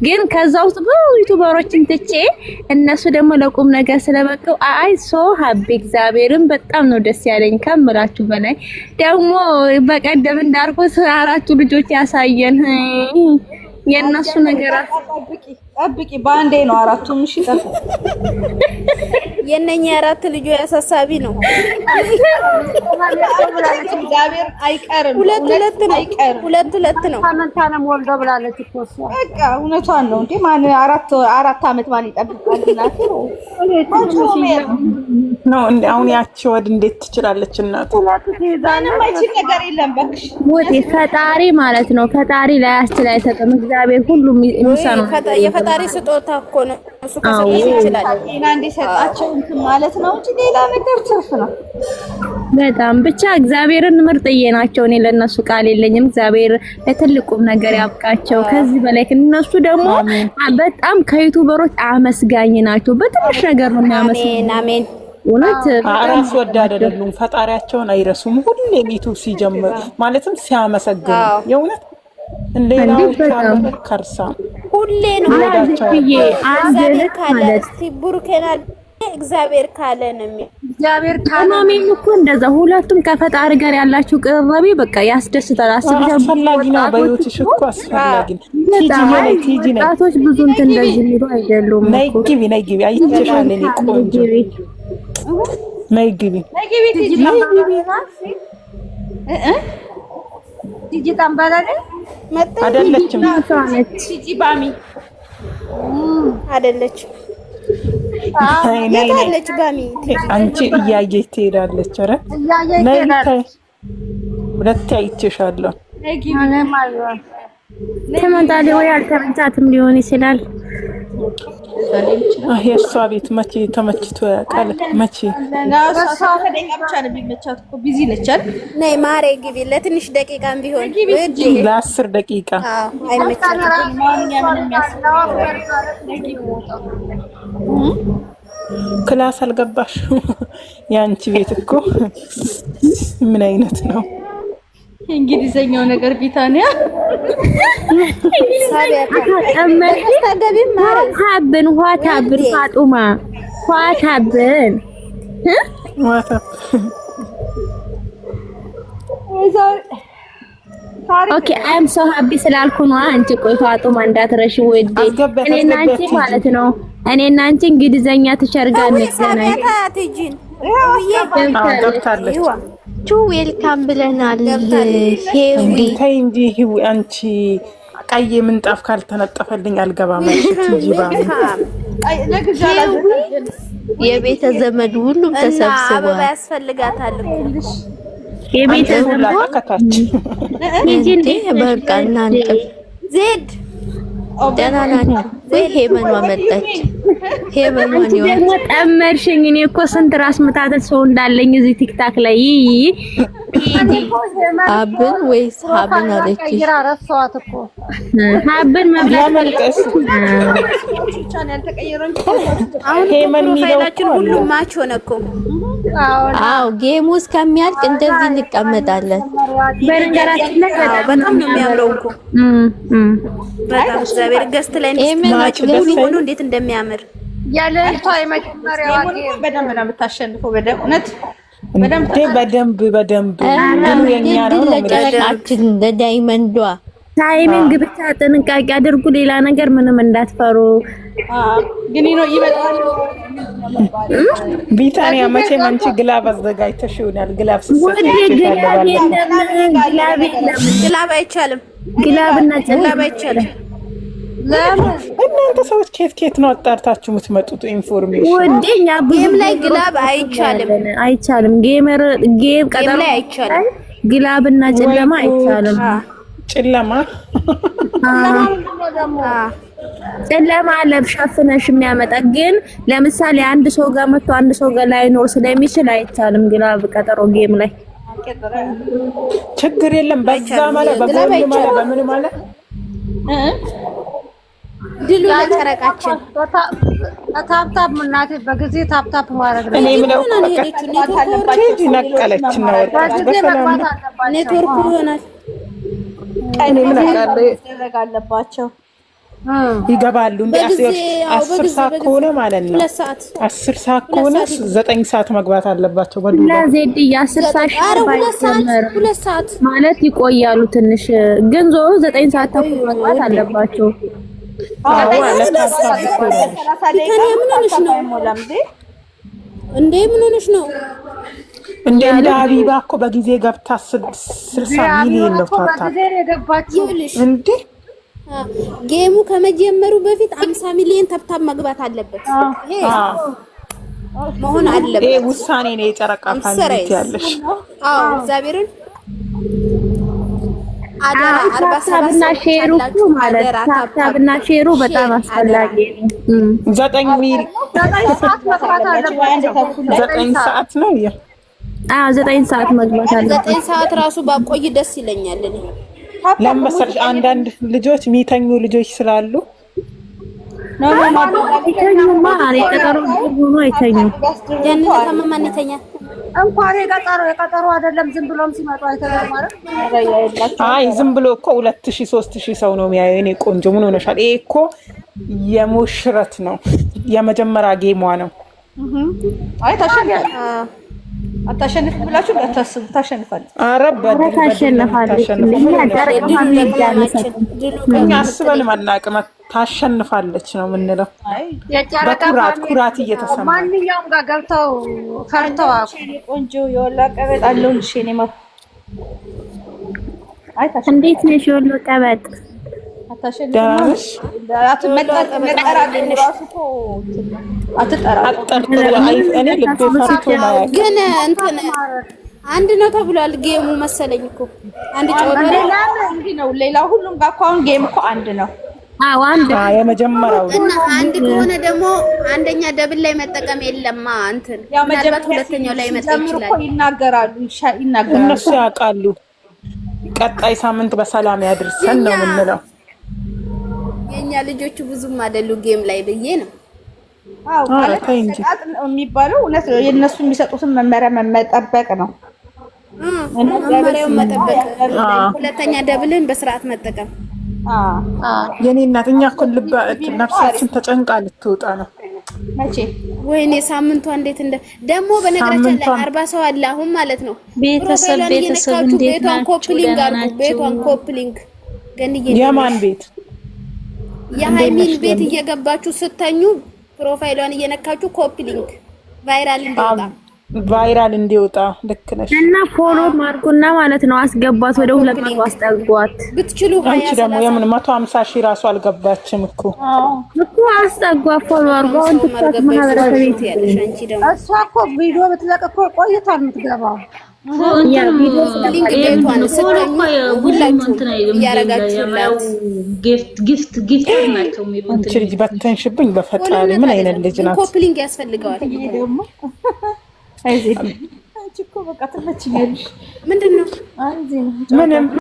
ግን ከዛ ውስጥ ብዙ ዩቲዩበሮችን ትቼ እነሱ ደግሞ ለቁም ነገር ስለበቀው አይ ሶ ሀቢ እግዚአብሔርን በጣም ነው ደስ ያለኝ ከምላችሁ በላይ። ደግሞ በቀደም እንዳልኩት አራቱ ልጆች ያሳየን የእነሱ ነገር ጠብቂ በአንዴ ነው አራቱም። እሺ ጠብቂ። የነኛ አራት ልጆች ያሳሳቢ ነው። እግዚአብሔር አይቀርም። ሁለት ነው። ታመንታለም ወልዶ ብላለች እኮ እሷ። በቃ እውነቷን ነው እንዴ። ማን አራት አመት ማን ይጠብቃል? ነው እንዴ አሁን ያቺ ወድ እንዴት ትችላለች? እናቱ ምንም አይችል ነገር የለም። በክሽ ሞት ፈጣሪ ማለት ነው። ፈጣሪ ላይ አስተላይ ተቀም እግዚአብሔር ሁሉም የሚሰነው የፈጣሪ ስጦታ እኮ ነው። እሱ ከሰጠሽ ይችላል እና እንዲሰጣቸው እንትን ማለት ነው እንጂ ሌላ ነገር ትርፍ ነው። በጣም ብቻ እግዚአብሔርን ምርጥዬ ናቸው። እኔ ለነሱ ቃል የለኝም። እግዚአብሔር ለትልቁም ነገር ያብቃቸው። ከዚህ በላይ እነሱ ደግሞ በጣም ከዩቲዩበሮች አመስጋኝ ናቸው። በትንሽ ነገር ነው የሚያመስግኑት። አሜን። እውነት ራስ ወዳድ አይደሉም። ፈጣሪያቸውን አይረሱም። ሁሌም ዩቲዩብ ሲጀምር ማለትም ሲያመሰግኑ የእውነት እንደሌላው ከርሳ ሁሌ ነው እግዚአብሔር ካለ ነው እግዚአብሔር ታማሚም እኮ እንደዛ ሁለቱም ከፈጣሪ ጋር ያላችሁ ቅርራቢ በቃ ያስደስታል። አስፈላጊ ነው። በህይወትሽ እኮ አስፈላጊ ነው። ቲጂ ነይ ጣቶች ብዙ እንትን እንደዚህ የሚሉ አይደሉም። ነይ ግቢ አይተሻል። እኔ ቆንጆ ነይ ግቢ ቲጂ ታምባላለ አይደለችም። ቲጂ ባሚ አይደለችም። ነይ ባሚ አንቺ እያየች ትሄዳለች። ኧረ ነይ ሁለቴ አይቼሻለሁ። ተመንታለች ወይ አልተመቻትም ሊሆን ይችላል። የእሷ ቤት መቼ ተመችቶ ያውቃል? መቼ ቢዚ ነች አይደል? ነይ ማሬ ግቢ ለትንሽ ደቂቃም ቢሆን ለ10 ደቂቃ ክላስ አልገባሽ? የአንቺ ቤት እኮ ምን አይነት ነው? እንግሊዘኛው ነገር ቢታንያ ሀብን ዋታብን ፋጡማ ዋታብን ኦኬ አም ሶ ሃቢ ስላልኩ ነው። አንቺ ቆይ ፋጡማ እንዳትረሺ ወዴ እኔና አንቺ ማለት ነው። እኔና አንቺ እንግሊዘኛ ተሸርጋን ነኝ ገብታለች። ዌልካም ብለናል። ተይ እንጂ አንቺ ቀይ ምንጣፍ ካልተነጠፈልኝ አልገባም። የቤተ ዘመድ ሁሉም ተሰብስቧል። አበባ ያስፈልጋታል እኮ የቤተ ዘመድ ከታች እንጂ በቃ እናንተ ዜድ ደህና ናችሁ ወይ? ሄመኗ መጣች። ሄመኗን ደግሞ ጠመርሽኝ። እኔ እኮ ስንት ራስ ምታተት ሰው እንዳለኝ እዚህ ቲክታክ ላይ አብን ወይስ ሀብን አለች። ሀብን መብላት ሄመን ፕሮፋይላችን ሁሉ ማች ሆነ እኮ። አዎ ጌሙ እስከሚያልቅ እንደዚህ እንቀመጣለን። በነገራችን ላይ በጣም ነው የሚያምረው እኮ በጣም እግዚአብሔር ገስት ላይ ሆኖ እንዴት እንደሚያምር ያለልቷ የመጀመሪያዋ በደንብ ነው የምታሸንፈው። በእውነት በደንብ ግን የኛ ነው ለጨረቃችን ለዳይመንዷ ታይሚንግ ብቻ ጥንቃቄ አድርጉ። ሌላ ነገር ምንም እንዳትፈሩ። ግን ነው ይመጣል። ቢታንያ መቼም አንቺ ግላብ አዘጋጅተሽ ይሆናል። ግላብ ግላብ አይቻልም። ግላብና ጨላብ አይቻልም። እናንተ ሰዎች ኬት ነው አጣርታችሁ የምትመጡት? ኢንፎርሜሽን ወደኛ ጌም ላይ ግላብ አይቻልም። ጌም ቀጠሮ ላይ አይቻልም። ግላብና ጨለማ አይቻልም። ጨለማ ለብሻፍነሽ የሚያመጣ ግን ለምሳሌ አንድ ሰው ጋር መጥቶ አንድ ሰው ጋር ላይኖር ስለሚችል አይቻልም። ግላብ ቀጠሮ ጌም ላይ ችግር የለም። በዛ ማለት በምን ማለት ድሉ ለጨረቃችን ታፕታፕ እናቴ በጊዜ ታፕታፕ ማድረግ ነው። እኔ ምለው ቴዲ ነቀለች ነው ኔትወርክ ይሆናል። እኔ ምን አውቃለሁ። አለባቸው ይገባሉ እንዴ? 10 ሰዓት ከሆነ ማለት ነው 10 ሰዓት ከሆነ 9 ሰዓት መግባት አለባቸው። በዱላ ለዜድ 10 ሰዓት ሁለት ሰዓት ማለት ይቆያሉ ትንሽ፣ ግን ዞሮ 9 ሰዓት ተኩል መግባት አለባቸው። እንዴ ምን ሆነሽ ነው? እንደ ሀቢባ እኮ በጊዜ ገብታ 60 ሚሊዮን ነው ታታ እንዴ። ጌሙ ከመጀመሩ በፊት 50 ሚሊዮን ተብታብ መግባት አለበት። ይሄ መሆን አለበት። ይሄ ውሳኔ ነው የጨረቃ ፋሚሊ ያለሽ። አዎ እግዚአብሔርን አደራ 47 እና ሼሩ ማለት ታብታብና ሼሩ በጣም አስፈላጊ ነው። 9 ሚሊዮን 9 ሰዓት ነው። 9 ሰዓት መግባት አለበት። 9 ሰዓት ራሱ ባቆይ ደስ ይለኛል እኔ። ለምሳሌ አንዳንድ ልጆች የሚተኙ ልጆች ስላሉ አይተኙማ። የቀጠሮ ሆኖ አይተኙም። ያን ተማማን ይተኛል እንኳን የቀጠሮ አይደለም ዝም ብሎም ሲመጡ አይተኛም ማለት። አይ ዝም ብሎ እኮ 2000 3000 ሰው ነው የሚያየው። እኔ ቆንጆ ምን ሆነሻል? ይሄ እኮ የሙሽረት ነው፣ የመጀመሪያ ጌሟ ነው። አይ አታሸንፍ ብላችሁ እንዳታስቡ፣ ታሸንፋለች። ኧረ ታሸንፋለች። እኛ አስበንም አናውቅም። ታሸንፋለች ነው የምንለው። በኩራት እየተሰማ ማንኛውም ጋር ገብተው ፈርተው ቆንጆ የወሎ ቀበጥ አለሁልሽ የኔ ማር። እንዴት ነሽ የወሎ ቀበጥ? ዳሽ ግን እንትን አንድ ነው ተብሏል። ጌሙ መሰለኝ እኮ አንድ ጨዋታ ነው። ሌላው ሁሉም ጋር እኮ አሁን ጌም እኮ አንድ ነው። አዎ አንድ የመጀመሪያው እና አንድ ከሆነ ደግሞ አንደኛ ደብል ላይ መጠቀም የለማ እንትን ምናልባት ሁለተኛው ላይ መጠቀም ይችላል። ይናገራሉ። እነሱ ያውቃሉ። ቀጣይ ሳምንት በሰላም ያድርሰን ነው የምንለው። የኛ ልጆቹ ብዙም አይደሉ ጌም ላይ ብዬ ነው። አዎ ማለት የሚባለው እውነት ነው። የነሱ የሚሰጡትን መመሪያ መጠበቅ ነው። መመሪያውን መጠበቅ፣ ሁለተኛ ደብልን በስርዓት መጠቀም። የኔ እናት እኛ እኮ ነፍሳችን ተጨንቃ ልትወጣ ነው። መቼ ወይኔ ሳምንቷ እንዴት ደግሞ በነገራችን ላይ 40 ሰው አለ አሁን ማለት ነው። ቤተሰብ እንዴት ናችሁ? ቤቷን ኮፕሊንግ ገንዬ የማን ቤት? የሃይሚን ቤት እየገባችሁ ስተኙ ፕሮፋይሏን እየነካችሁ ኮፕሊንግ ቫይራል እንዲወጣ ልክ ነሽ። እና ፎሎ ማርኩና ማለት ነው አስገባት፣ ወደ 200 አስጠጓት ብትችሉ። አንቺ ደግሞ የምን 150 ሺህ ራሱ አልገባችም እኮ አስጠጓት። ፎሎ አርጓው እንትታት ማህበረሰብ ቤት ያለሽ አንቺ ደግሞ እሷ እኮ ቪዲዮ ብትለቅ እኮ ቆይታ የምትገባው ያ ቪዲዮ ሊንክ ቤቷን ስተኙ ሁላችሁ ያረጋችሁላት ጊፍት ናቸው የሚሉት። አንቺ ልጅ በተንሽብኝ በፈጣሪ ምን አይነት ልጅ ናት? ኮፕሊንግ ያስፈልገዋል። አይዚ አንቺ እኮ በቃ ትመችኛለሽ። ምንድነው? አንዚ ምንም